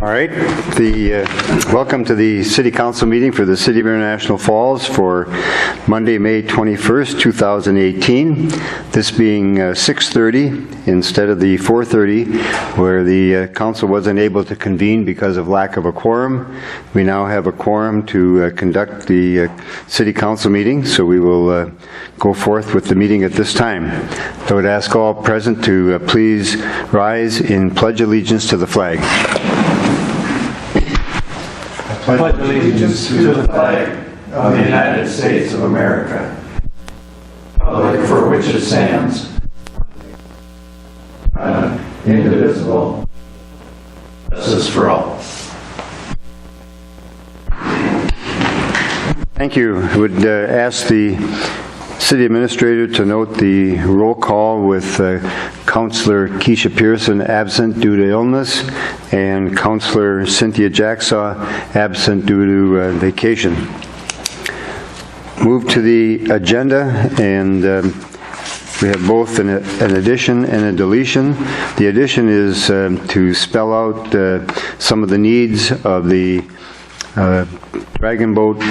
All right. Welcome to the City Council meeting for the City of International Falls for Monday, May 21st, 2018. This being 6:30 instead of the 4:30 where the council wasn't able to convene because of lack of a quorum. We now have a quorum to conduct the City Council meeting, so we will go forth with the meeting at this time. I would ask all present to please rise in pledge allegiance to the flag. I pledge allegiance to the flag of the United States of America, republic for which it stands, indivisible, justice for all. Thank you. I would ask the City Administrator to note the roll call with Councillor Keisha Pearson absent due to illness and Councillor Cynthia Jacksaw absent due to vacation. Move to the agenda, and we have both an addition and a deletion. The addition is to spell out some of the needs of the Dragon Boat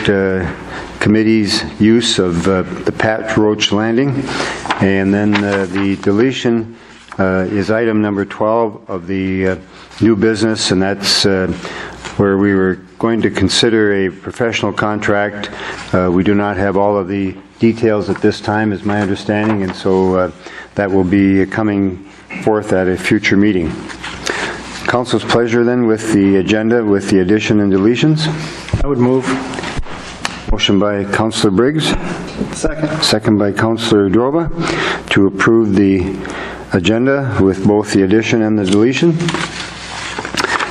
Committee's use of the Pat Roach Landing. And then the deletion is item number 12 of the new business, and that's where we were going to consider a professional contract. We do not have all of the details at this time, is my understanding, and so that will be coming forth at a future meeting. Council's pleasure then with the agenda with the addition and deletions. I would move. Motion by Councillor Briggs. Second. Second by Councillor Droba to approve the agenda with both the addition and the deletion.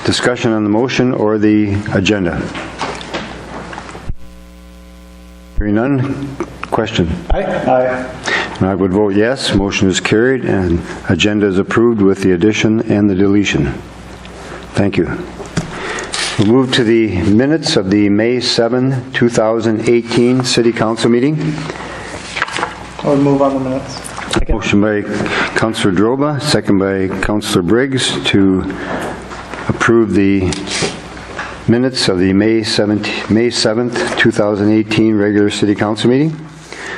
Discussion on the motion or the agenda? Hearing none. Question? Aye. And I would vote yes. Motion is carried and agenda is approved with the addition and the deletion. Thank you. We'll move to the minutes of the May 7, 2018 City Council meeting. I would move on the minutes. Second. Motion by Councillor Droba, second by Councillor Briggs to approve the minutes of the May 7th, 2018 regular City Council meeting.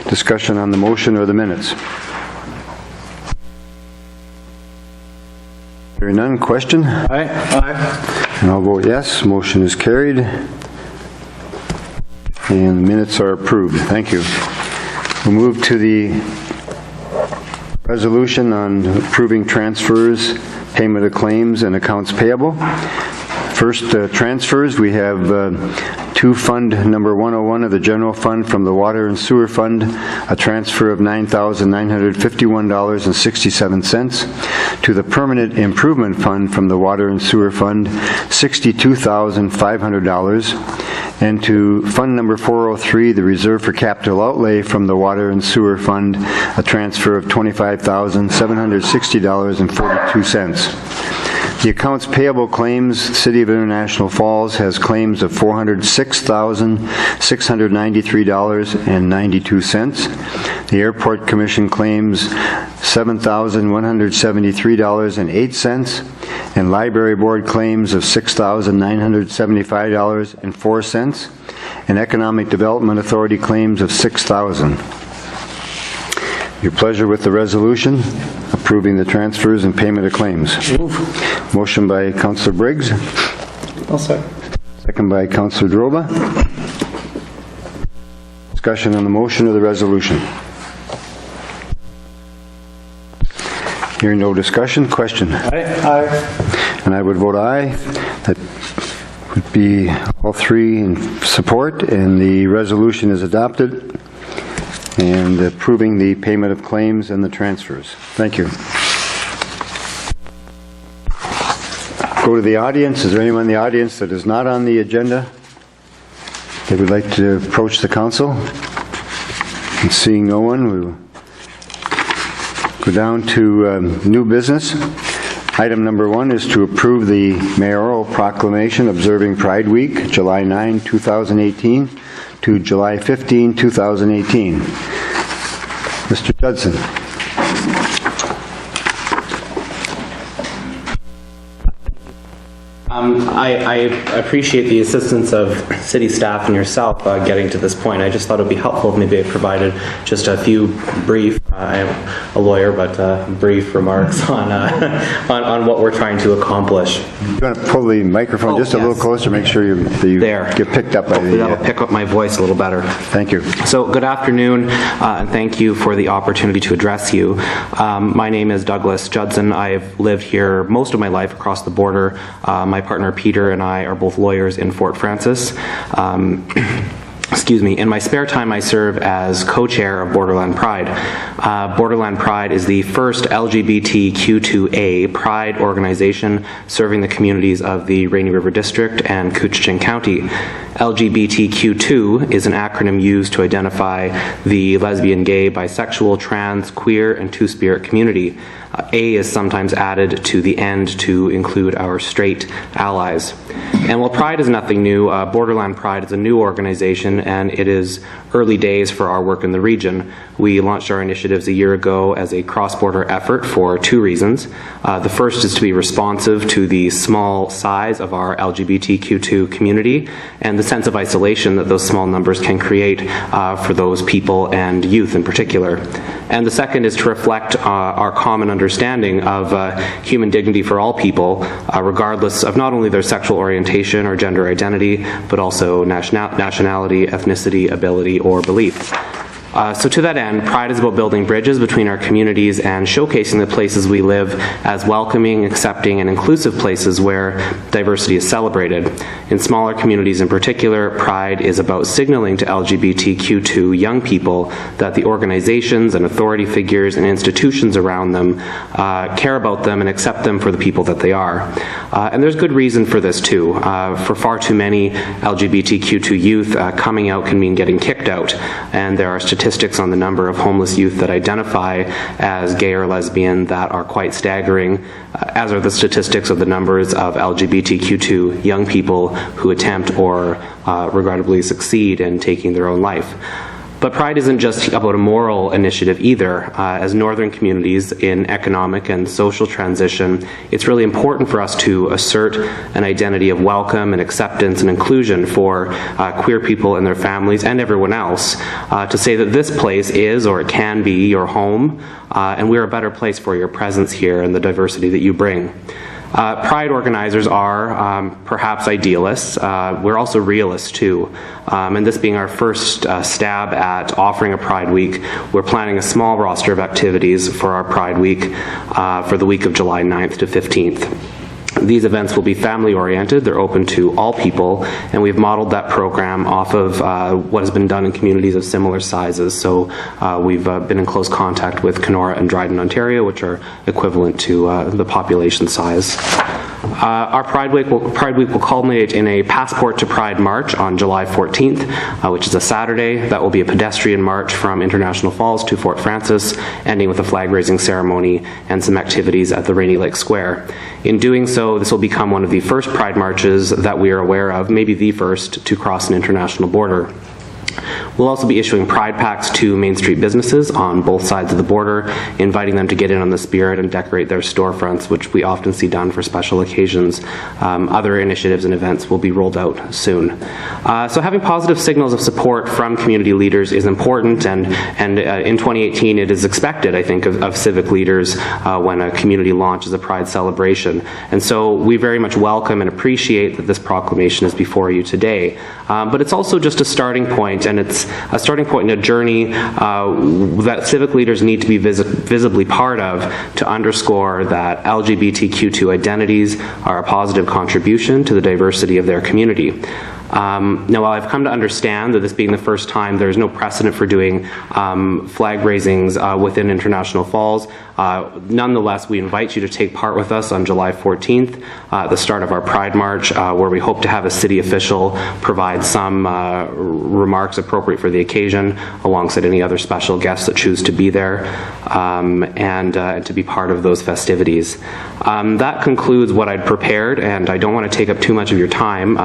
Discussion on the motion or the minutes? Hearing none. Question? Aye. Aye. And I'll vote yes. Motion is carried. And the minutes are approved. Thank you. We'll move to the resolution on approving transfers, payment of claims, and accounts payable. First, transfers. We have to Fund Number 101 of the General Fund from the Water and Sewer Fund, a transfer of $9,951.67. To the Permanent Improvement Fund from the Water and Sewer Fund, $62,500. And to Fund Number 403, the Reserve for Capital Outlay from the Water and Sewer Fund, a transfer of $25,760.42. The accounts payable claims, City of International Falls has claims of $406,693.92. The Airport Commission claims $7,173.08. And Library Board claims of $6,975.04. And Economic Development Authority claims of $6,000. Your pleasure with the resolution approving the transfers and payment of claims. Move. Motion by Councillor Briggs. I'll second. Second by Councillor Droba. Discussion on the motion or the resolution? Hearing no discussion. Question? Aye. Aye. And I would vote aye. That would be all three in support, and the resolution is adopted and approving the payment of claims and the transfers. Thank you. Go to the audience. Is there anyone in the audience that is not on the agenda that would like to approach the council? And seeing no one, we will go down to new business. Item number 1 is to approve the mayoral proclamation observing Pride Week, July 9, 2018 to July 15, 2018. Mr. Judson. I appreciate the assistance of city staff and yourself getting to this point. I just thought it would be helpful if maybe I provided just a few brief, I am a lawyer, but brief remarks on what we're trying to accomplish. You want to pull the microphone just a little closer, make sure that you There. get picked up by Hopefully that'll the... pick up my voice a little better. Thank you. So good afternoon, and thank you for the opportunity to address you. My name is Douglas Judson. I've lived here most of my life across the border. My partner Peter and I are both lawyers in Fort Francis. Excuse me. In my spare time, I serve as co-chair of Borderland Pride. Borderland Pride is the first LGBTQ2A Pride organization serving the communities of the Rainy River District and Couchiching County. LGBTQ2 is an acronym used to identify the lesbian, gay, bisexual, trans, queer, and two-spirit community. A is sometimes added to the end to include our straight allies. And while Pride is nothing new, Borderland Pride is a new organization, and it is early days for our work in the region. We launched our initiatives a year ago as a cross-border effort for two reasons. The first is to be responsive to the small size of our LGBTQ2 community and the sense of isolation that those small numbers can create for those people and youth in particular. And the second is to reflect our common understanding of human dignity for all people, regardless of not only their sexual orientation or gender identity, but also nationality, ethnicity, ability, or belief. So to that end, Pride is about building bridges between our communities and showcasing the places we live as welcoming, accepting, and inclusive places where diversity is celebrated. In smaller communities in particular, Pride is about signaling to LGBTQ2 young people that the organizations and authority figures and institutions around them care about them and accept them for the people that they are. And there's good reason for this too. For far too many LGBTQ2 youth, coming out can mean getting kicked out, and there are statistics on the number of homeless youth that identify as gay or lesbian that are quite staggering, as are the statistics of the numbers of LGBTQ2 young people who attempt or regrettably succeed in taking their own life. But Pride isn't just about a moral initiative either. As northern communities in economic and social transition, it's really important for us to assert an identity of welcome and acceptance and inclusion for queer people and their families and everyone else, to say that this place is or it can be your home, and we're a better place for your presence here and the diversity that you bring. Pride organizers are perhaps idealists. We're also realists too. And this being our first stab at offering a Pride Week, we're planning a small roster of activities for our Pride Week for the week of July 9th to 15th. These events will be family-oriented, they're open to all people, and we've modeled that program off of what has been done in communities of similar sizes. So we've been in close contact with Kenora and Dryden, Ontario, which are equivalent to the population size. Our Pride Week will culminate in a Passport to Pride March on July 14th, which is a Saturday. That will be a pedestrian march from International Falls to Fort Francis, ending with a flag-raising ceremony and some activities at the Rainy Lake Square. In doing so, this will become one of the first Pride marches that we are aware of, maybe the first, to cross an international border. We'll also be issuing Pride Packs to Main Street businesses on both sides of the border, inviting them to get in on the spirit and decorate their storefronts, which we often see done for special occasions. Other initiatives and events will be rolled out soon. So having positive signals of support from community leaders is important, and in 2018 it is expected, I think, of civic leaders when a community launches a Pride celebration. And so we very much welcome and appreciate that this proclamation is before you today. But it's also just a starting point, and it's a starting point in a journey that civic leaders need to be visibly part of to underscore that LGBTQ2 identities are a positive contribution to the diversity of their community. Now, while I've come to understand that this being the first time, there's no precedent for doing flag raisings within International Falls, nonetheless, we invite you to take part with us on July 14th, the start of our Pride March, where we hope to have a city official provide some remarks appropriate for the occasion, alongside any other special guests that choose to be there, and to be part of those festivities. That concludes what I'd prepared, and I don't want to take up too much of your time,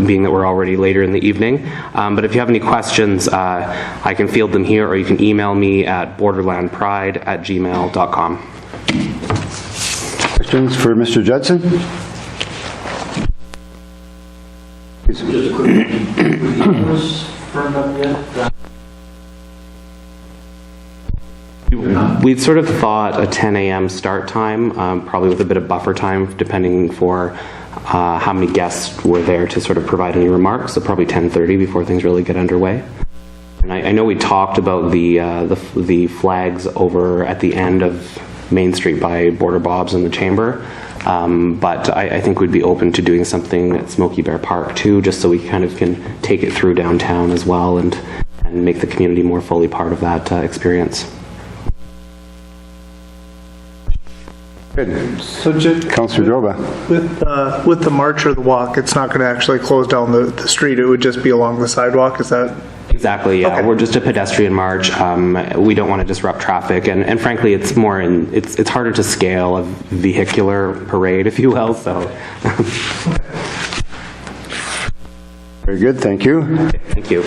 being that we're already later in the evening. But if you have any questions, I can field them here, or you can email me at borderlandpride@gmail.com. Questions for Mr. Judson? Just a quick question. Were the hours firmed up yet? We'd sort of thought a 10 a.m. start time, probably with a bit of buffer time, depending for how many guests were there to sort of provide any remarks. So probably 10:30 before things really get underway. And I know we talked about the flags over at the end of Main Street by Border Bob's in the Chamber, but I think we'd be open to doing something at Smokey Bear Park too, just so we kind of can take it through downtown as well and make the community more fully part of that experience. Good. So just Councillor Droba. with the march or the walk, it's not going to actually close down the street. It would just be along the sidewalk. Is that? Exactly, yeah. Okay. We're just a pedestrian march. We don't want to disrupt traffic, and frankly, it's harder to scale a vehicular parade, if you will, so. Very good, thank you. Thank you.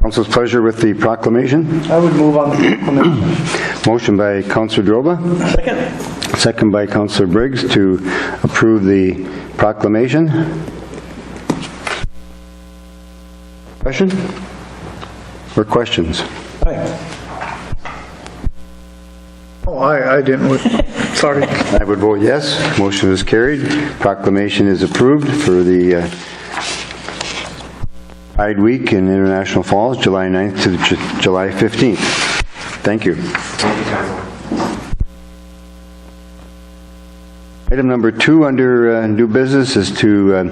Council's pleasure with the proclamation. I would move on the proclamation. Motion by Councillor Droba. Second. Second by Councillor Briggs to approve the proclamation. Question? Or questions? Oh, I didn't. Sorry. I would vote yes. Motion is carried. Proclamation is approved for the Pride Week in International Falls, July 9th to July 15th. Thank you. Thank you, Council. Item number 2 under new business is to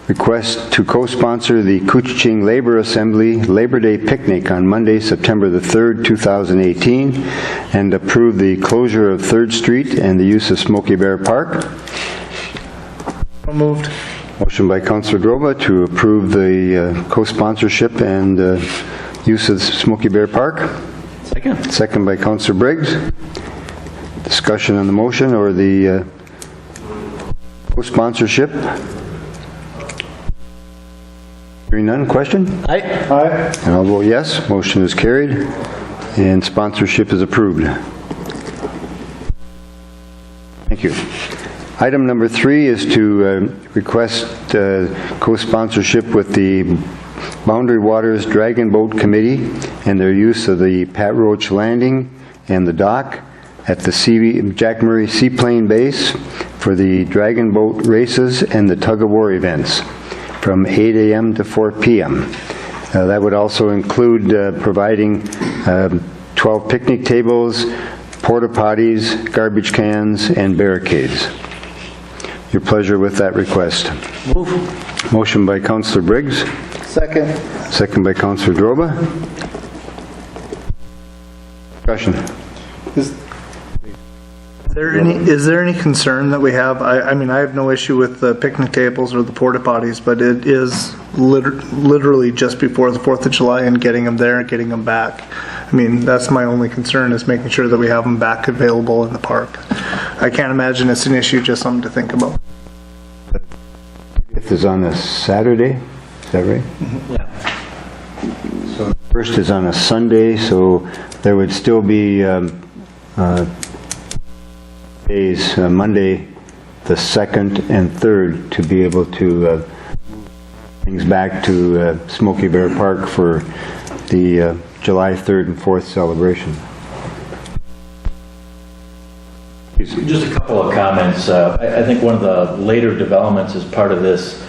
request to co-sponsor the Couchiching Labor Assembly Labor Day Picnic on Monday, September the 3rd, 2018, and approve the closure of 3rd Street and the use of Smokey Bear Park. So moved. Motion by Councillor Droba to approve the co-sponsorship and use of Smokey Bear Park. Second. Second by Councillor Briggs. Discussion on the motion or the co-sponsorship. Hearing none, question? Aye. And I'll vote yes. Motion is carried and sponsorship is approved. Thank you. Item number 3 is to request co-sponsorship with the Boundary Waters Dragon Boat Committee and their use of the Pat Roach Landing and the dock at the Jack Murray Seaplane Base for the Dragon Boat races and the tug-of-war events from 8 a.m. to 4 p.m. That would also include providing 12 picnic tables, porta potties, garbage cans, and barricades. Your pleasure with that request. Move. Motion by Councillor Briggs, Second. second by Councillor Droba. Discussion. Is there any concern that we have? I mean, I have no issue with the picnic tables or the porta potties, but it is literally just before the 4th of July and getting them there and getting them back. I mean, that's my only concern, is making sure that we have them back available in the park. I can't imagine it's an issue, just something to think about. If it's on a Saturday, is that right? Yeah. So the first is on a Sunday, so there would still be days, Monday, the 2nd and 3rd, to be able to things back to Smokey Bear Park for the July 3rd and 4th celebration. Just a couple of comments. I think one of the later developments as part of this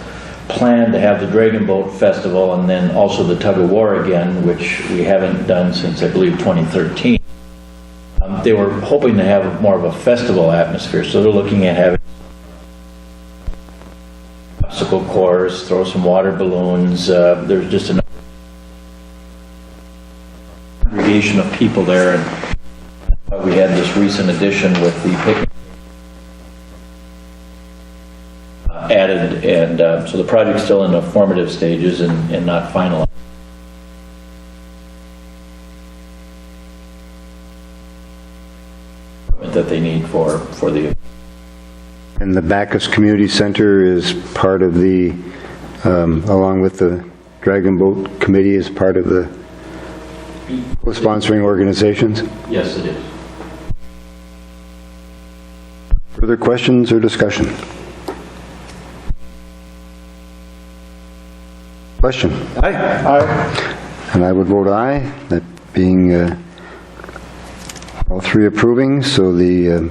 plan to have the Dragon Boat Festival and then also the Tug of War again, which we haven't done since, I believe, 2013. They were hoping to have more of a festival atmosphere, so they're looking at having obstacle course, throw some water balloons. There's just an congregation of people there, and we had this recent addition with the picnic added, and so the project's still in the formative stages and not finalized. That they need for the. And the Bacchus Community Center is part of the, along with the Dragon Boat Committee, is part of the co-sponsoring organizations. Yes, it is. Further questions or discussion? Question? Aye. And I would vote aye, that being all three approving, so the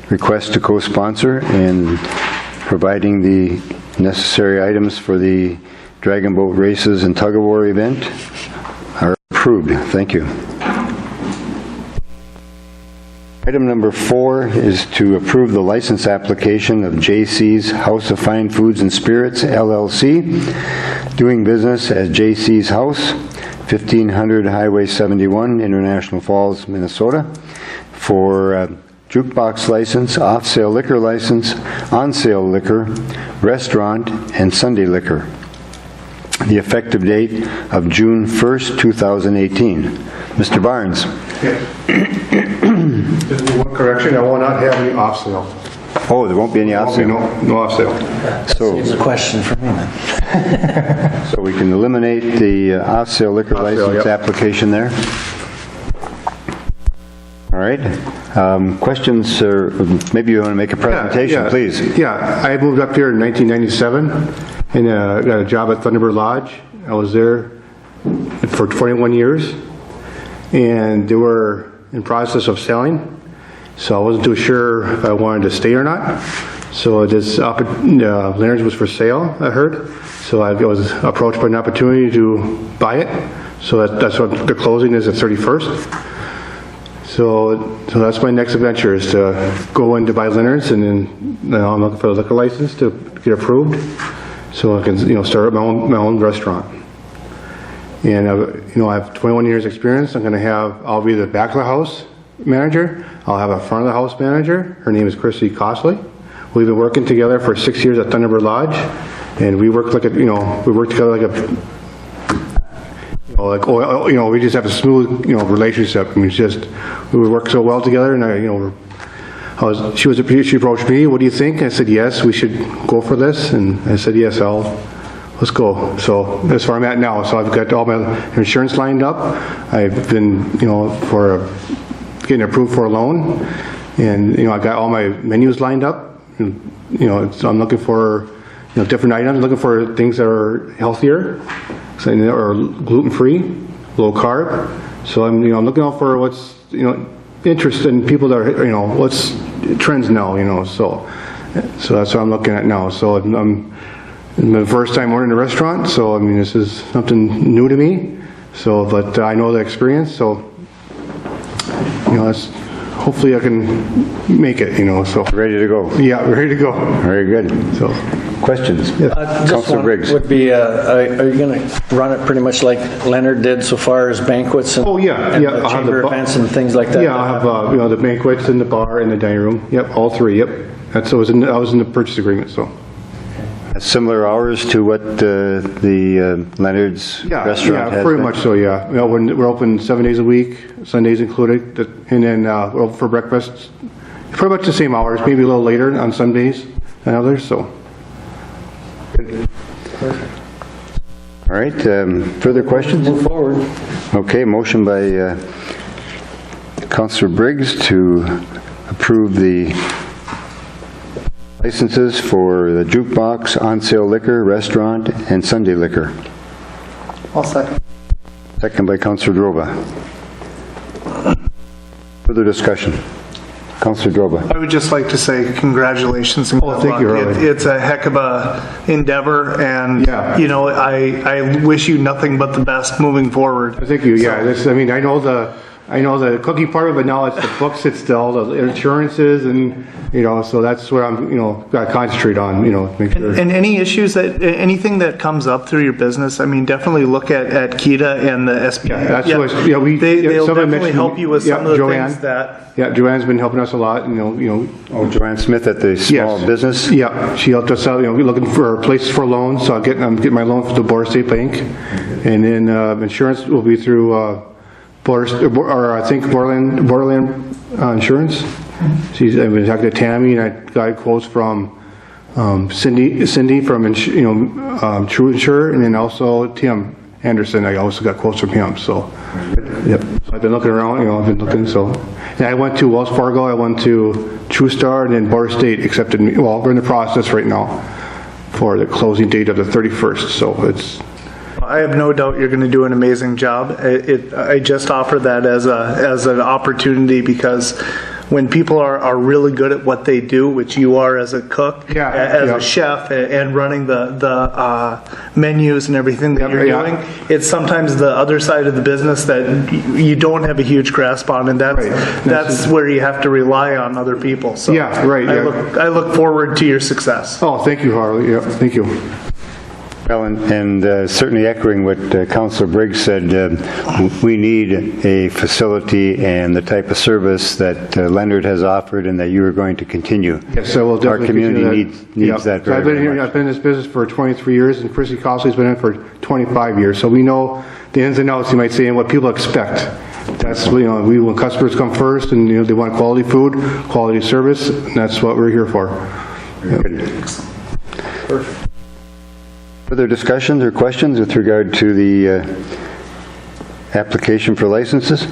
request to co-sponsor and providing the necessary items for the Dragon Boat Races and Tug of War event are approved. Thank you. Item number 4 is to approve the license application of J.C.'s House of Fine Foods and Spirits, LLC, doing business as J.C.'s House, 1500 Highway 71, International Falls, Minnesota, for jukebox license, off-sale liquor license, on-sale liquor, restaurant, and Sunday liquor. The effective date of June 1st, 2018. Mr. Barnes. Just one correction, I will not have any off sale. Oh, there won't be any off-sale. No off sale. It's a question for me then. So we can eliminate the off-sale liquor Off-sale, license yep. application there. All right. Questions, or maybe you want to make a presentation, please. Yeah, I moved up here in 1997 and got a job at Thunderbird Lodge. I was there for 21 years, and they were in process of selling, so I wasn't too sure if I wanted to stay or not. So this Leonard's was for sale, I heard. So I was approached by an opportunity to buy it. So that's what the closing is, at 31st. So that's my next adventure, is to go in to buy Leonard's, and then I'm looking for a liquor license to get approved, so I can start my own restaurant. And I have 21 years experience. I'll be the back of the house manager. I'll have a front of the house manager. Her name is Chrissy Costley. We've been working together for 6 years at Thunderbird Lodge, and we work we work together like we just have a smooth, relationship. I mean, we work so well together, and she approached me, what do you think? I said, yes, we should go for this. And I said, yes, let's go. So that's where I'm at now. So I've got all my insurance lined up. I've been, for getting approved for a loan, and, I got all my menus lined up. And, I'm looking for, different items, looking for things that are healthier, or gluten-free, low carb. So I'm looking out for what's, interested in people that are, what's trends now, so that's what I'm looking at now. So I'm the first time we're in a restaurant, so I mean, this is something new to me. So, but I know the experience, so hopefully I can make it. So Ready to go. yeah, ready to go. Very good. So Questions? Just Councilor one Briggs. would be, are you going to run it pretty much like Leonard did so far as banquets and, Oh, yeah, and yeah, the I'll have chamber the events and things like that? yeah, I'll have the banquets in the bar and the dining room. Yep, all three. Yep. I was in the purchase agreement. So Similar hours to what the Leonard's restaurant has pretty been? much so. Yeah, we're open 7 days a week, Sundays included, and then we're open for breakfast. Pretty much the same hours, maybe a little later on Sundays than others. So. All right, further questions? Move forward. Okay, motion by Councilor Briggs to approve the licenses for the jukebox, on-sale liquor, restaurant, and Sunday liquor. I'll second. Second by Councilor Droba. Further discussion. Councilor Droba. I would just like to say congratulations and good thank you, luck. Robert. It's a heck of a endeavor, and Yeah. I wish you nothing but the best moving forward. Thank you. Yeah, I know the cookie part of it, but now it's the books, it's all the insurances, and so that's what I'm got to concentrate on. Make sure. And any issues anything that comes up through your business, I mean, definitely look at Kita and the SB. Yeah, that's what. Yeah, They'll someone definitely mentioned- help you with some of the Joanne. things that. Yeah, Joanne's been helping us a lot. Oh, Joanne Smith at the small Yes. business? Yeah, she helped us out. We're looking for places for loans, so I'm getting my loan from the Border State Bank, and then insurance will be through Borderland Insurance. I've been talking to Tammy, and I got quotes from Cindy from True Insure, and then also Tim Anderson. I also got quotes from him. So, yep. So I've been looking around. I've been looking. So, and I went to Wells Fargo. I went to True Star, and then Border State accepted me. Well, we're in the process right now for the closing date of the 31st. So I have no doubt you're going to do an amazing job. I just offer that as an opportunity because when people are really good at what they do, which you are as a cook, as a chef, and running the menus and everything that you're doing, it's sometimes the other side of the business that you don't have a huge grasp on, and that's where you have to rely on other people. So I look forward to your success. Oh, thank you, Harley. Yeah, thank you. Well, and certainly echoing what Councillor Briggs said, we need a facility and the type of service that Leonard has offered and that you are going to continue. Yes, I will definitely. Our community needs that very, very much. I've been in this business for 23 years, and Chrissy Costley's been in it for 25 years, so we know the ins and outs, you might say, and what people expect. That's, when customers come first, and they want quality food, quality service, and that's what we're here for. Perfect. Further discussions or questions with regard to the application for licenses?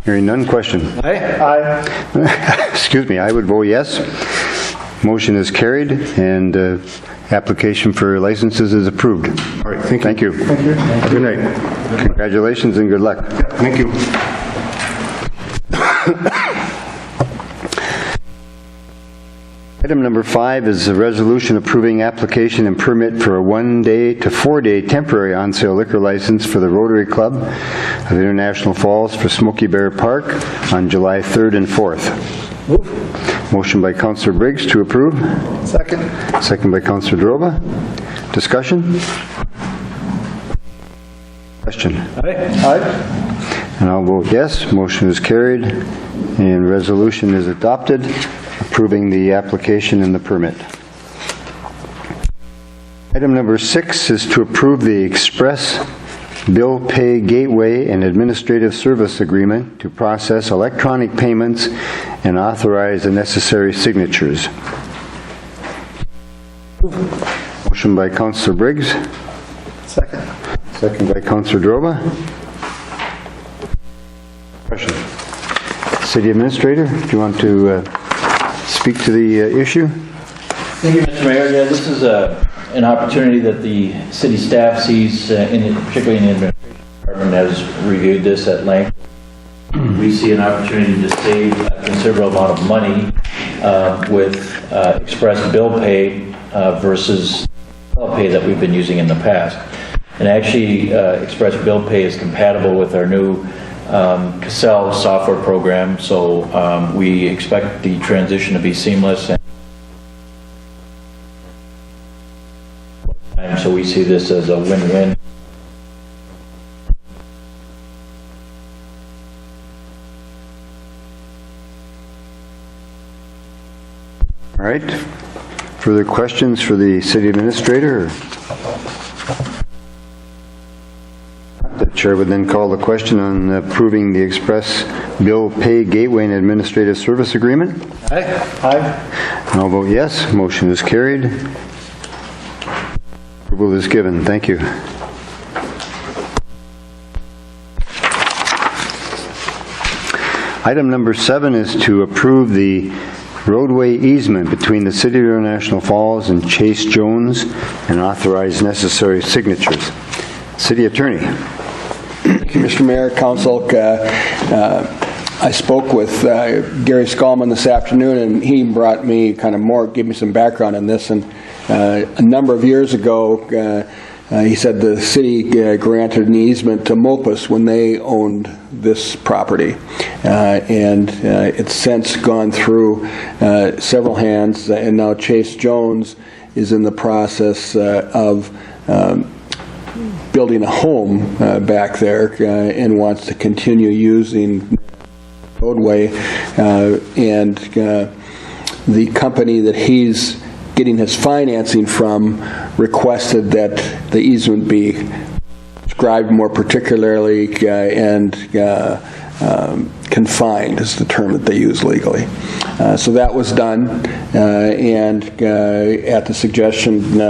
Hearing none, question. Aye. Excuse me, I would vote yes. Motion is carried and application for licenses is approved. All right, thank you. Thank you. Have a good night. Congratulations and good luck. Thank you. Item number 5 is a resolution approving application and permit for a 1-day to 4-day temporary on-sale liquor license for the Rotary Club of International Falls for Smoky Bear Park on July 3rd and 4th. Motion by Councillor Briggs to approve. Second. Second by Councillor Droba. Discussion? Question? Aye. And I'll vote yes. Motion is carried and resolution is adopted, approving the application and the permit. Item number 6 is to approve the Express Bill Pay Gateway and Administrative Service Agreement to process electronic payments and authorize the necessary signatures. Motion by Councillor Briggs. Second. Second by Councillor Droba. Question. City Administrator, do you want to speak to the issue? Thank you, Mr. Mayor. Yeah, this is an opportunity that the city staff sees, particularly in the administration department, has reviewed this at length. We see an opportunity to save a considerable amount of money with Express Bill Pay versus pay that we've been using in the past. And actually, Express Bill Pay is compatible with our new Cassell software program, so we expect the transition to be seamless. And so we see this as a win-win. All right. Further questions for the City Administrator? The Chair would then call the question on approving the Express Bill Pay Gateway and Administrative Service Agreement. Aye. And I'll vote yes. Motion is carried. Approval is given. Thank you. Item number 7 is to approve the roadway easement between the City of International Falls and Chase Jones and authorize necessary signatures. City Attorney. Thank you, Mr. Mayor, Council. I spoke with Gary Skolman this afternoon, and he brought me gave me some background on this. And a number of years ago, he said the city granted an easement to Mopus when they owned this property. And it's since gone through several hands, and now Chase Jones is in the process of building a home back there and wants to continue using the roadway. And the company that he's getting his financing from requested that the easement be described more particularly and confined is the term that they use legally. So that was done, and at the suggestion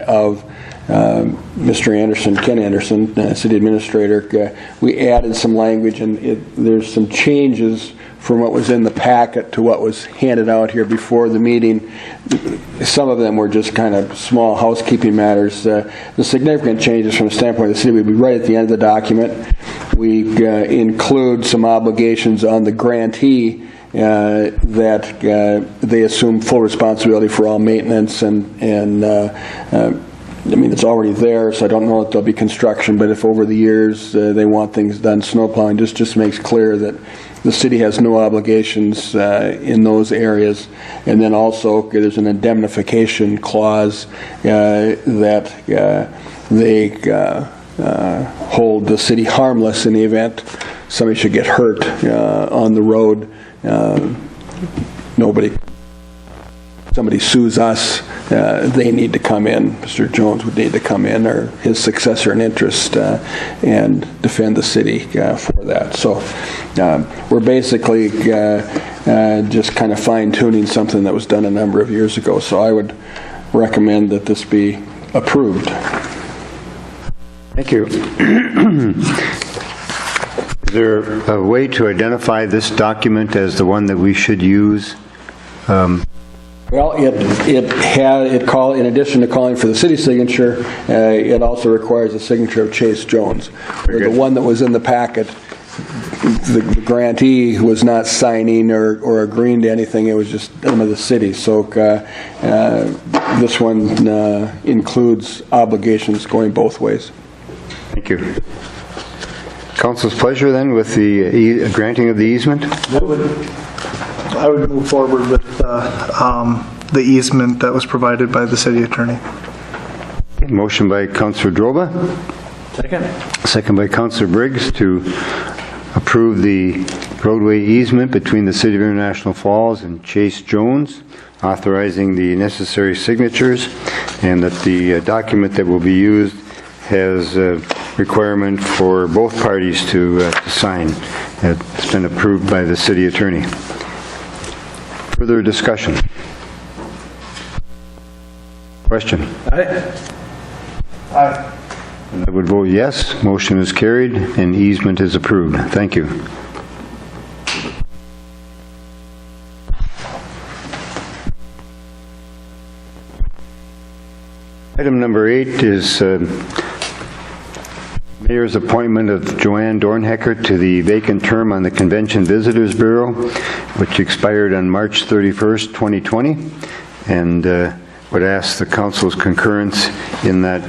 of Mr. Anderson, Ken Anderson, city administrator, we added some language, and there's some changes from what was in the packet to what was handed out here before the meeting. Some of them were just kind of small housekeeping matters. The significant changes from the standpoint of the city would be right at the end of the document. We include some obligations on the grantee that they assume full responsibility for all maintenance and I mean, it's already there, so I don't know if there'll be construction, but if over the years they want things done, snow plowing, just makes clear that the city has no obligations in those areas. And then also there's an indemnification clause that they hold the city harmless in the event somebody should get hurt on the road. Somebody sues us, they need to come in. Mr. Jones would need to come in, or his successor in interest, and defend the city for that. So we're basically just kind of fine-tuning something that was done a number of years ago. So I would recommend that this be approved. Thank you. Is there a way to identify this document as the one that we should use? Well, in addition to calling for the city signature, it also requires a signature of Chase Jones. The one that was in the packet, the grantee was not signing or agreeing to anything. It was just the name of the city. So this one includes obligations going both ways. Thank you. Council's pleasure then with the granting of the easement? I would move forward with the easement that was provided by the city attorney. Motion by Councillor Droba. Second. Second by Councillor Briggs to approve the roadway easement between the City of International Falls and Chase Jones, authorizing the necessary signatures, and that the document that will be used has a requirement for both parties to sign. It's been approved by the city attorney. Further discussion? Question? Aye. I would vote yes. Motion is carried and easement is approved. Thank you. Item number 8 is Mayor's appointment of Joanne Dornhecker to the vacant term on the Convention Visitors Bureau, which expired on March 31st, 2020, and would ask the council's concurrence in that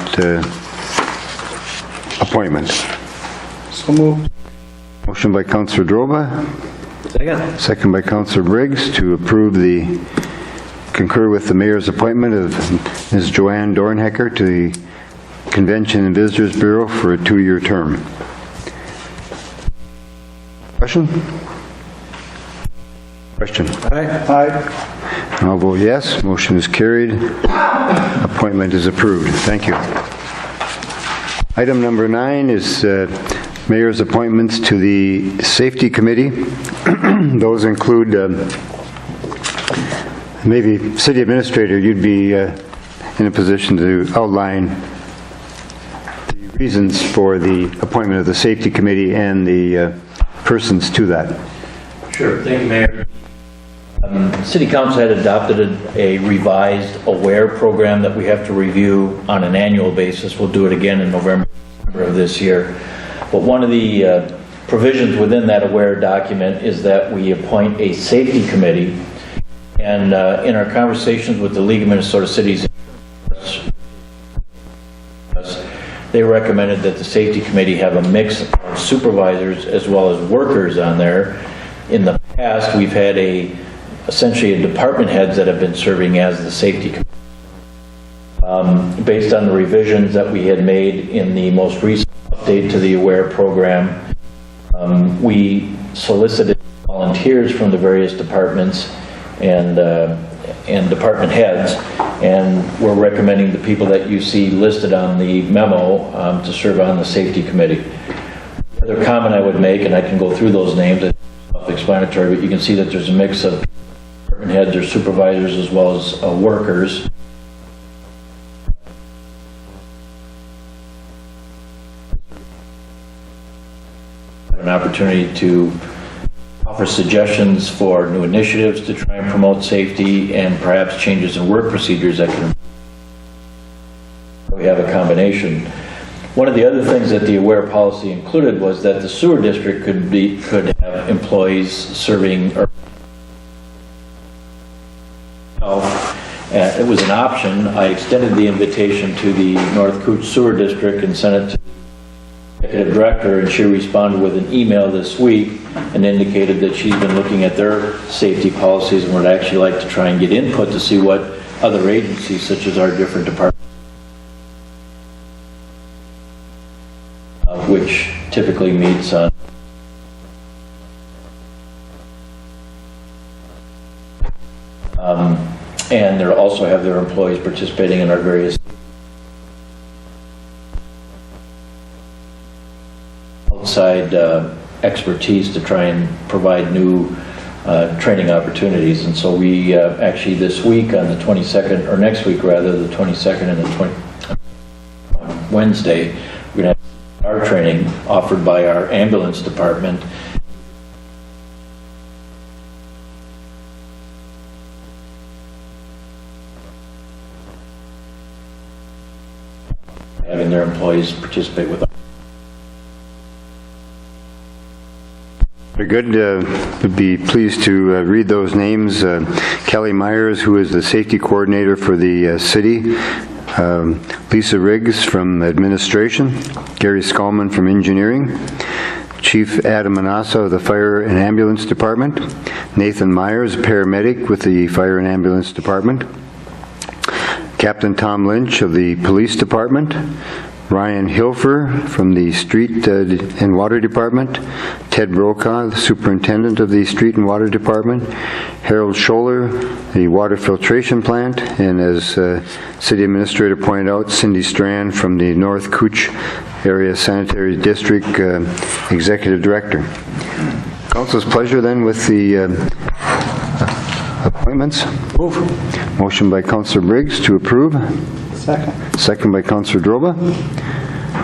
appointment. So moved. Motion by Councillor Droba, Second. second by Councillor Briggs to concur with the mayor's appointment of Ms. Joanne Dornhecker to the Convention and Visitors Bureau for a 2-year term. Question? Question? Aye. I'll vote yes. Motion is carried. Appointment is approved. Thank you. Item number 9 is mayor's appointments to the Safety Committee. Those include maybe City Administrator, you'd be in a position to outline the reasons for the appointment of the Safety Committee and the persons to that. Sure. Thank you, Mayor. City Council had adopted a revised AWARE program that we have to review on an annual basis. We'll do it again in November of this year. But one of the provisions within that AWARE document is that we appoint a safety committee. And in our conversations with the League of Minnesota Cities, they recommended that the safety committee have a mix of supervisors as well as workers on there. In the past, we've had essentially a department heads that have been serving as the safety committee. Based on the revisions that we had made in the most recent update to the AWARE program, we solicited volunteers from the various departments and department heads, and we're recommending the people that you see listed on the memo to serve on the safety committee. The other comment I would make, and I can go through those names, it's self-explanatory, but you can see that there's a mix of department heads or supervisors as well as workers. opportunity to offer suggestions for new initiatives to try and promote safety and perhaps changes in work procedures that can. We have a combination. One of the other things that the AWARE policy included was that the sewer district could have employees serving. It was an option. I extended the invitation to the North Cooch Sewer District and sent it to the executive director, and she responded with an email this week and indicated that she's been looking at their safety policies and would actually like to try and get input to see what other agencies, such as our different departments, which typically meets on and they'll also have their employees participating in our various outside expertise to try and provide new training opportunities. And so we actually this week on the 22nd, or next week rather, the 22nd and the 20th, Wednesday, we're going to have our training offered by our ambulance department. Having their employees participate with us. Very good. Would be pleased to read those names. Kelly Myers, who is the safety coordinator for the city. Lisa Riggs from administration. Gary Skolman from engineering. Chief Adam Manassa of the Fire and Ambulance Department. Nathan Myers, paramedic with the Fire and Ambulance Department. Captain Tom Lynch of the Police Department, Ryan Hilfer from the Street and Water Department, Ted Brokaw, the Superintendent of the Street and Water Department, Harold Scholler, the Water Filtration Plant, and as City Administrator pointed out, Cindy Strand from the North Cooch Area Sanitary District Executive Director. Council's pleasure then with the appointments. Motion by Councillor Briggs to approve. Second. Second by Councillor Droba.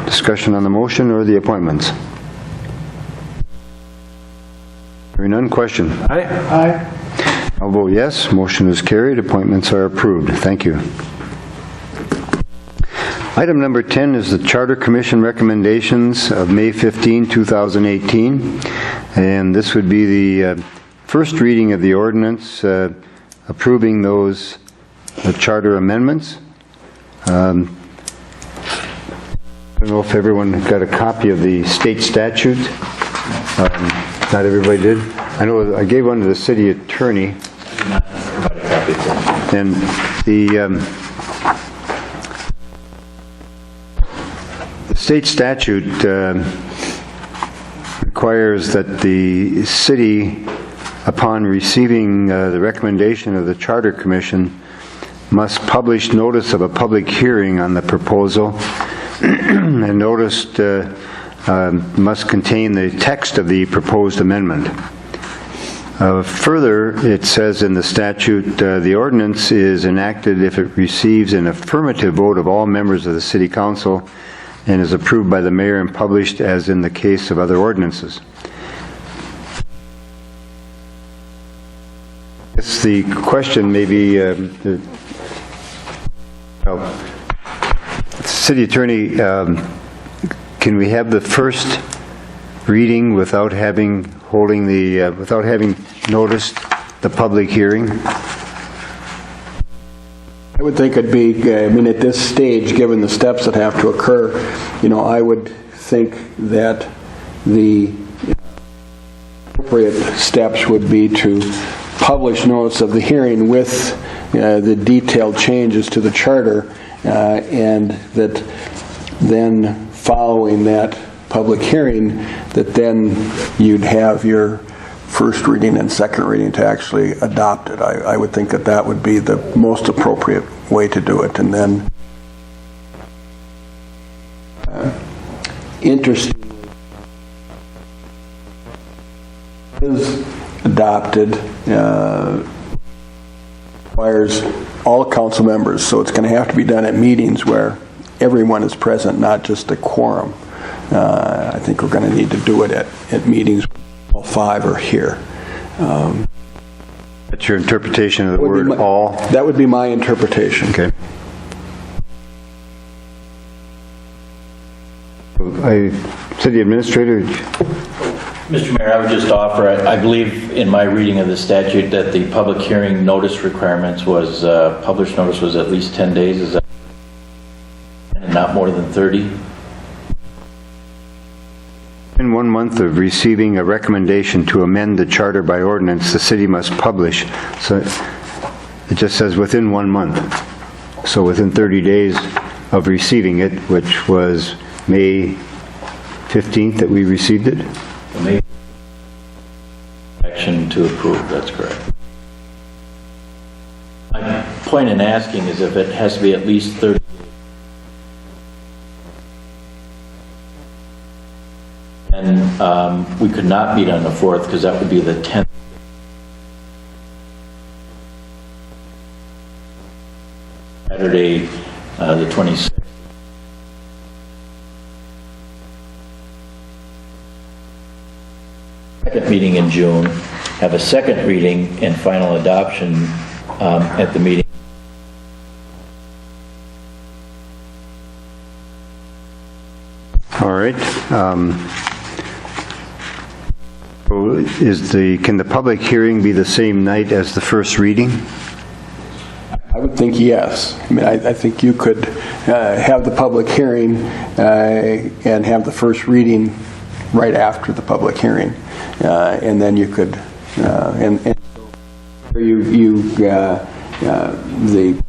Discussion on the motion or the appointments? Hearing none, question? Aye. I'll vote yes. Motion is carried. Appointments are approved. Thank you. Item number 10 is the Charter Commission recommendations of May 15, 2018. And this would be the first reading of the ordinance approving those charter amendments. I don't know if everyone got a copy of the state statute. Not everybody did. I know I gave one to the city attorney. And the state statute requires that the city, upon receiving the recommendation of the Charter Commission, must publish notice of a public hearing on the proposal, and notice must contain the text of the proposed amendment. Further, it says in the statute, the ordinance is enacted if it receives an affirmative vote of all members of the City Council and is approved by the mayor and published as in the case of other ordinances. It's the question maybe, City Attorney, can we have the first reading without having noticed the public hearing? I would think it'd be, at this stage, given the steps that have to occur, I would think that the appropriate steps would be to publish notice of the hearing with the detailed changes to the charter, and that then following that public hearing, that then you'd have your first reading and second reading to actually adopt it. I would think that that would be the most appropriate way to do it. And then interesting is adopted requires all council members, so it's going to have to be done at meetings where everyone is present, not just a quorum. I think we're going to need to do it at meetings, all 5 are here. That's your interpretation of the Would be word my- all? That would be my interpretation. Okay. City Administrator, Mr. Mayor, I would just offer, I believe in my reading of the statute that the public hearing notice requirements was, published notice was at least 10 days, is that, and not more than 30? in 1 month of receiving a recommendation to amend the charter by ordinance, the city must publish. So it just says within 1 month. So within 30 days of receiving it, which was May 15th that we received it. Maybe action to approve, that's correct. My point in asking is if it has to be at least 30. And we could not meet on the 4th because that would be the 10th. Saturday, the 26th. Second meeting in June, have a second reading and final adoption at the meeting. All right. Can the public hearing be the same night as the first reading? I would think yes. I mean, I think you could have the public hearing and have the first reading right after the public hearing, and then you could and the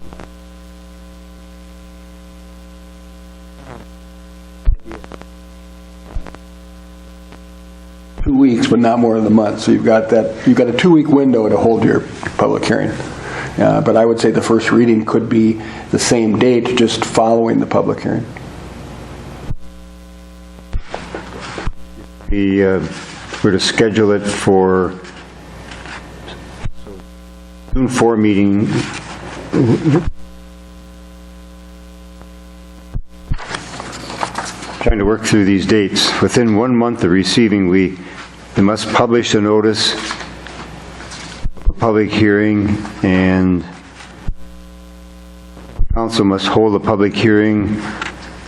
two weeks, but not more than a month. So you've got a 2-week window to hold your public hearing. But I would say the first reading could be the same date, just following the public hearing. We were to schedule it for June 4 meeting. Trying to work through these dates. Within 1 month of receiving, we must publish a notice, a public hearing, and council must hold a public hearing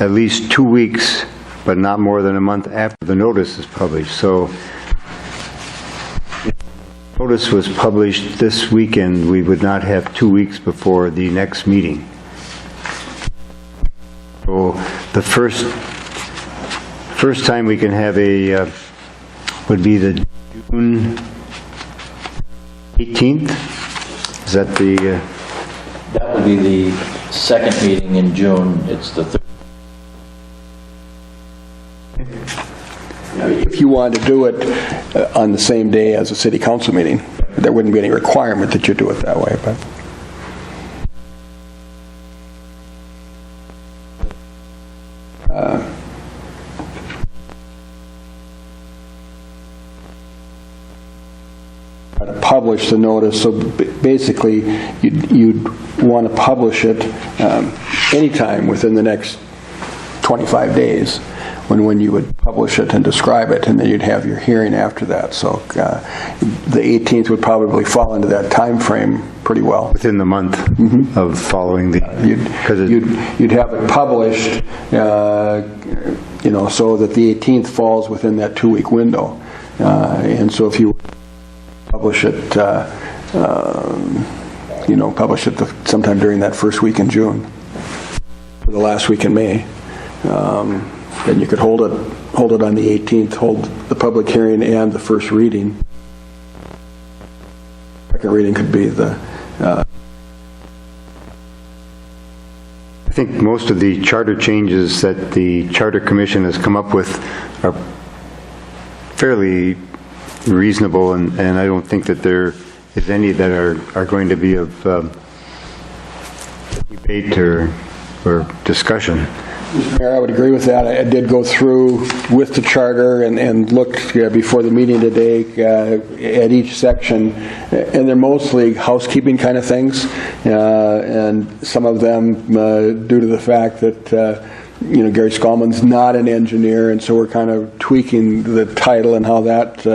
at least 2 weeks, but not more than a month after the notice is published. So if the notice was published this weekend, we would not have 2 weeks before the next meeting. So the first time we can have would be the June 18th? Is that the... That would be the second meeting in June. It's the third. If you wanted to do it on the same day as a city council meeting, there wouldn't be any requirement that you do it that way. But to publish the notice, so basically you'd want to publish it anytime within the next 25 days when you would publish it and describe it, and then you'd have your hearing after that. So the 18th would probably fall into that time frame pretty well. Within the month of following the... You'd have it published, so that the 18th falls within that 2-week window. And so if you publish it, publish it sometime during that first week in June, or the last week in May, then you could hold it on the 18th, hold the public hearing and the first reading. Second reading could be the... I think most of the charter changes that the Charter Commission has come up with are fairly reasonable, and I don't think that there is any that are going to be of debate or discussion. Mr. Mayor, I would agree with that. I did go through with the charter and looked before the meeting today at each section, and they're mostly housekeeping kind of things, and some of them due to the fact that Gary Skolman's not an engineer, and so we're kind of tweaking the title and how that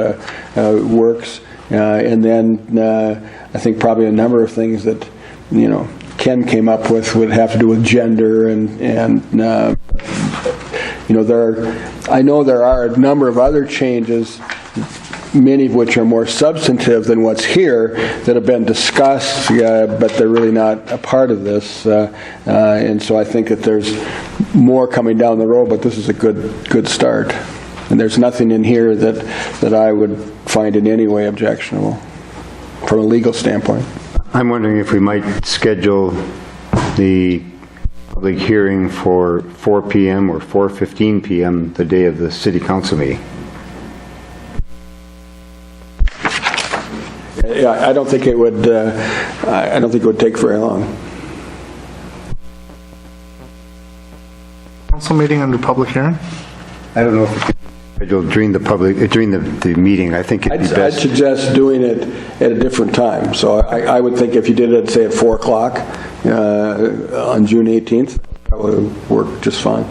works. And then I think probably a number of things that, Ken came up with would have to do with gender I know there are a number of other changes, many of which are more substantive than what's here, that have been discussed, but they're really not a part of this. And so I think that there's more coming down the road, but this is a good start. And there's nothing in here that I would find in any way objectionable from a legal standpoint. I'm wondering if we might schedule the public hearing for 4 p.m. or 4:15 p.m. the day of the city council meeting. Yeah, I don't think it would. I don't think it would take very long. Council meeting under public hearing? I don't know if we can schedule during the meeting. I think it'd be I'd best. suggest doing it at a different time. So I would think if you did it, say, at 4 o'clock on June 18th, that would work just fine.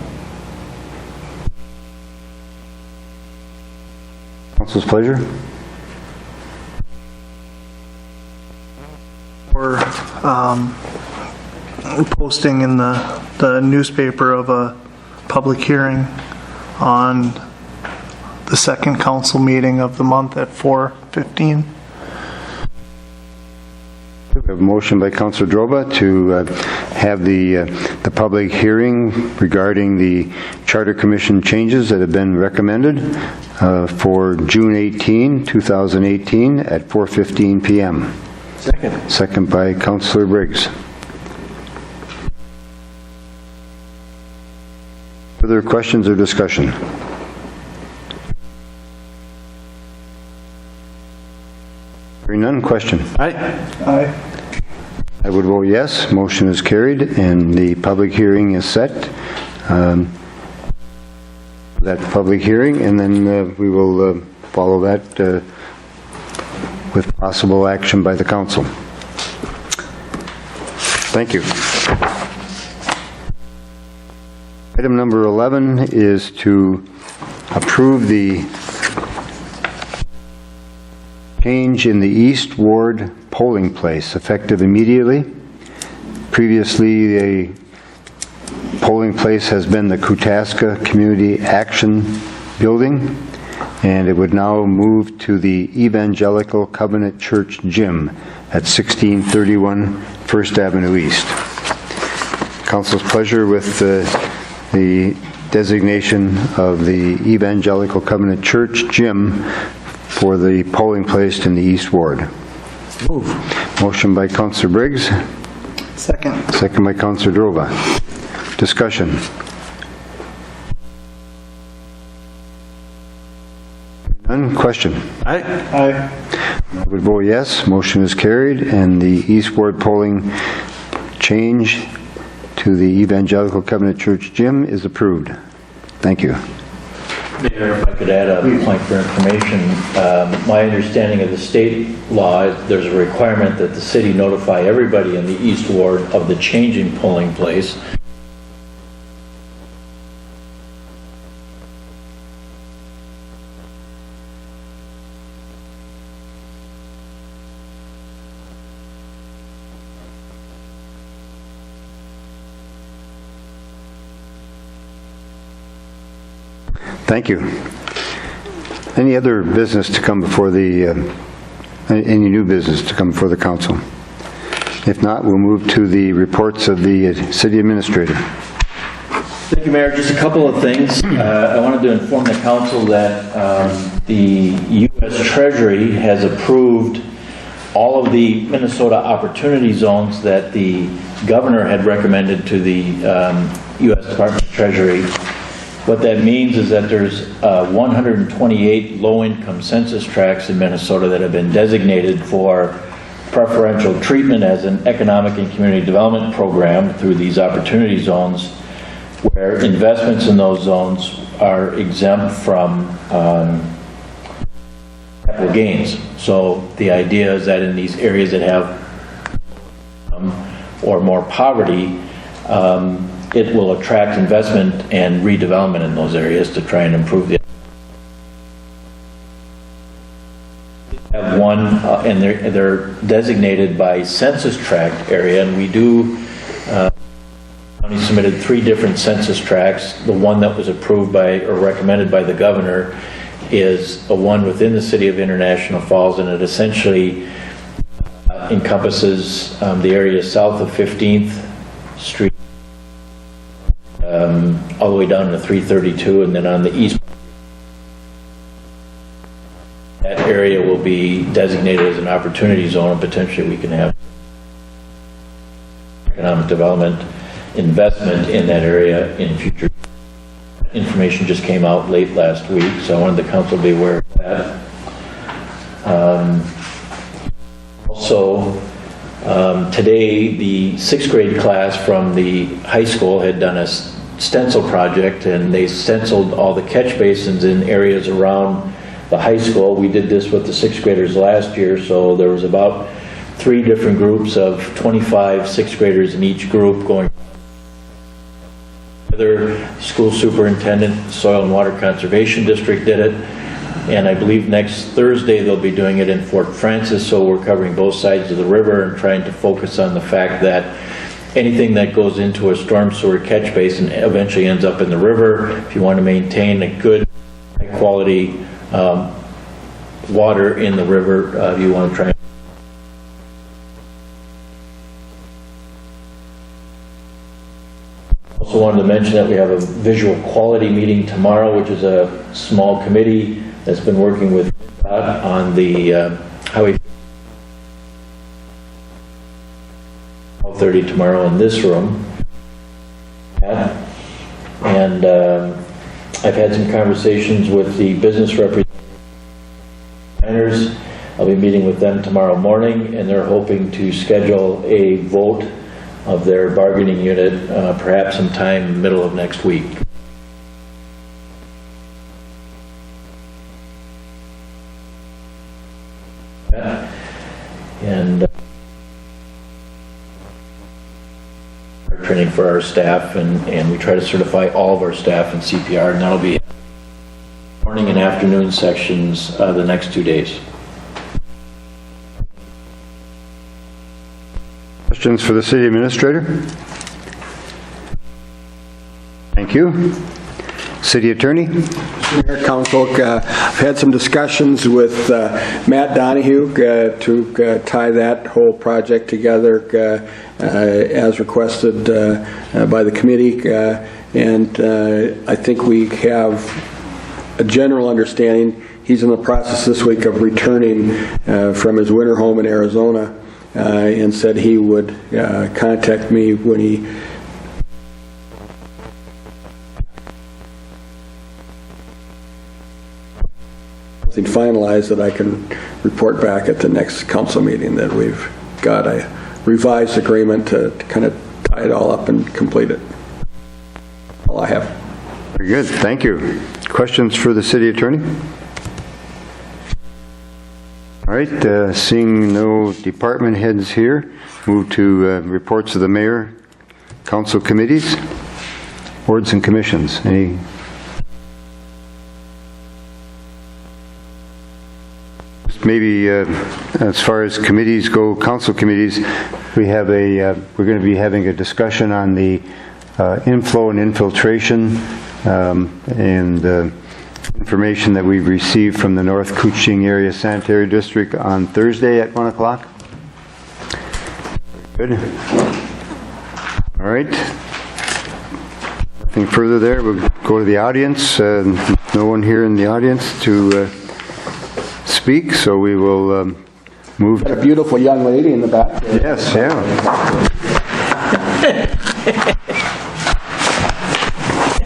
Council's pleasure. Or posting in the newspaper of a public hearing on the second council meeting of the month at 4:15. We have a motion by Councilor Droba to have the public hearing regarding the Charter Commission changes that have been recommended for June 18, 2018 at 4:15 p.m. Second. Second by Councilor Briggs. Further questions or discussion? Hearing none, question. Aye. I would vote yes. Motion is carried, and the public hearing is set. That public hearing, and then we will follow that with possible action by the council. Thank you. Item number 11 is to approve the change in the East Ward polling place effective immediately. Previously, the polling place has been the Kutaska Community Action Building, and it would now move to the Evangelical Covenant Church Gym at 1631 First Avenue East. Council's pleasure with the designation of the Evangelical Covenant Church Gym for the polling place in the East Ward. Move. Motion by Councilor Briggs, Second. second by Councilor Droba. Discussion. None? Question. Aye. Aye. I would vote yes. Motion is carried, and the East Ward polling change to the Evangelical Covenant Church Gym is approved. Thank you. Mayor, if I could add a point for information, my understanding of the state law is there's a requirement that the city notify everybody in the East Ward of the changing polling place. Thank you. Any other business to come before any new business to come before the council? If not, we'll move to the reports of the city administrator. Thank you, Mayor. Just a couple of things. I wanted to inform the council that the U.S. Treasury has approved all of the Minnesota Opportunity Zones that the governor had recommended to the U.S. Department of Treasury. What that means is that there's 128 low-income census tracts in Minnesota that have been designated for preferential treatment as an economic and community development program through these opportunity zones, where investments in those zones are exempt from capital gains. So the idea is that in these areas that have or more poverty, it will attract investment and redevelopment in those areas to try and improve the. Have one, and they're designated by census tract area, and we do. County submitted 3 different census tracts. The one that was approved by or recommended by the governor is a one within the city of International Falls, and it essentially encompasses the area south of 15th Street all the way down to 332, and then on the east. That area will be designated as an opportunity zone, and potentially we can have economic development investment in that area in future. Information just came out late last week, so I wanted the council to be aware of that. Also, today the 6th grade class from the high school had done a stencil project, and they stenciled all the catch basins in areas around the high school. We did this with the 6th graders last year, so there was about 3 different groups of 25 6th graders in each group going. Other school superintendent, Soil and Water Conservation District did it, and I believe next Thursday they'll be doing it in Fort Francis, so we're covering both sides of the river and trying to focus on the fact that anything that goes into a storm sewer catch basin eventually ends up in the river. If you want to maintain a good, high quality water in the river, you want to try. Also wanted to mention that we have a visual quality meeting tomorrow, which is a small committee that's been working with on the highway 12:30 tomorrow in this room. And I've had some conversations with the business representatives. I'll be meeting with them tomorrow morning, and they're hoping to schedule a vote of their bargaining unit perhaps sometime middle of next week. And training for our staff, and we try to certify all of our staff in CPR, and that'll be morning and afternoon sections the next 2 days. Questions for the city administrator? Thank you. City attorney? Mayor, Council, I've had some discussions with Matt Donahue to tie that whole project together as requested by the committee, and I think we have a general understanding. He's in the process this week of returning from his winter home in Arizona, and said he would contact me when he finalized, that I can report back at the next council meeting that we've got a revised agreement to kind of tie it all up and complete it. All I have. Very good, thank you. Questions for the city attorney? All right, seeing no department heads here, move to reports of the mayor, council committees, boards and commissions. Any? Maybe as far as committees go, council committees, we have we're going to be having a discussion on the inflow and infiltration and information that we've received from the North Kuching Area Sanitary District on Thursday at 1 o'clock. Good. All right. Nothing further there. We'll go to the audience. No one here in the audience to speak, so we will move Got to... a beautiful young lady in the back. Yes, yeah.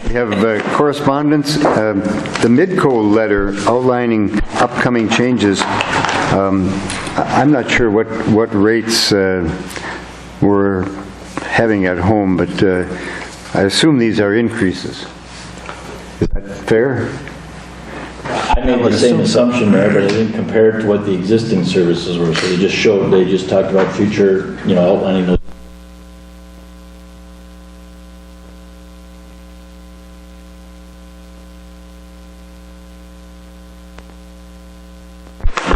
We have correspondence. The Midco letter outlining upcoming changes. I'm not sure what rates we're having at home, but I assume these are increases. Is that fair? I made the same assumption there, but I didn't compare it to what the existing services were. So they just talked about future, outlining those.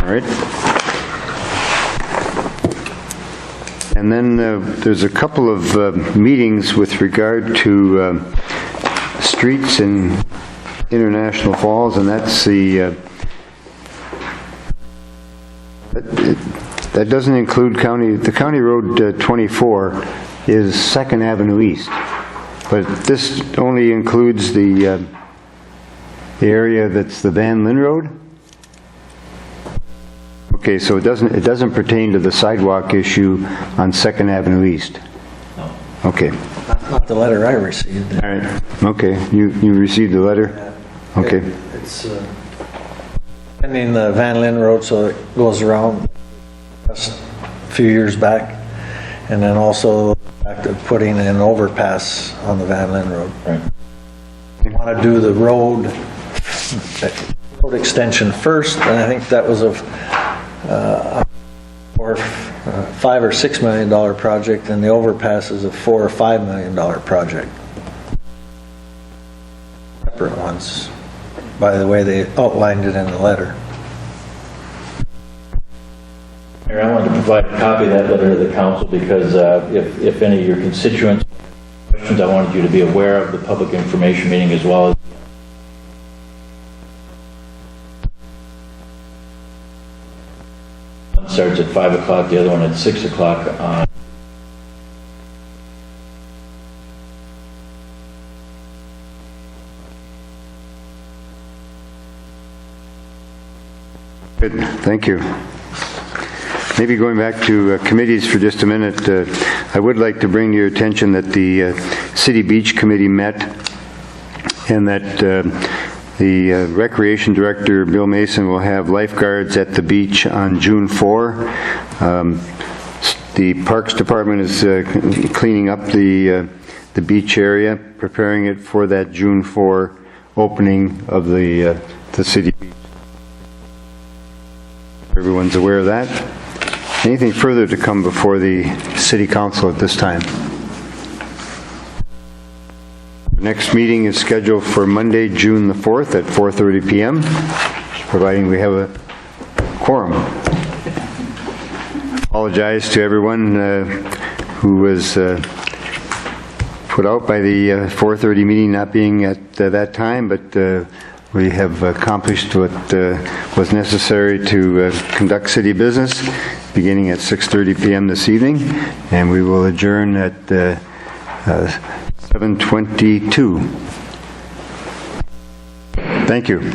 All right. And then there's a couple of meetings with regard to streets in International Falls, and that's the, that doesn't include the County Road 24 is 2nd Avenue East, but this only includes the area that's the Van Linn Road? Okay, so it doesn't pertain to the sidewalk issue on 2nd Avenue East? No. Okay. Not the letter I received. All right. Okay. You received the letter? Okay. It's ending the Van Linn Road, so it goes around just a few years back. And then also back to putting an overpass on the Van Linn Road. Right. We want to do the road extension first, and I think that was a $5 or $6 million project, and the overpass is a $4 or $5 million project. Separate ones, by the way they outlined it in the letter. Mayor, I wanted to provide a copy of that letter to the council because if any of your constituents have questions, I wanted you to be aware of the public information meeting as well as one starts at 5 o'clock, the other one at 6 o'clock on Good. Thank you. Maybe going back to committees for just a minute, I would like to bring to your attention that the City Beach Committee met and that the Recreation Director, Bill Mason, will have lifeguards at the beach on June 4. The Parks Department is cleaning up the beach area, preparing it for that June 4 opening of the city beach. Everyone's aware of that. Anything further to come before the City Council at this time? The next meeting is scheduled for Monday, June the 4th at 4:30 p.m., providing we have a quorum. Apologize to everyone who was put out by the 4:30 meeting not being at that time, but we have accomplished what was necessary to conduct city business, beginning at 6:30 p.m. this evening, and we will adjourn at 7:22. Thank you.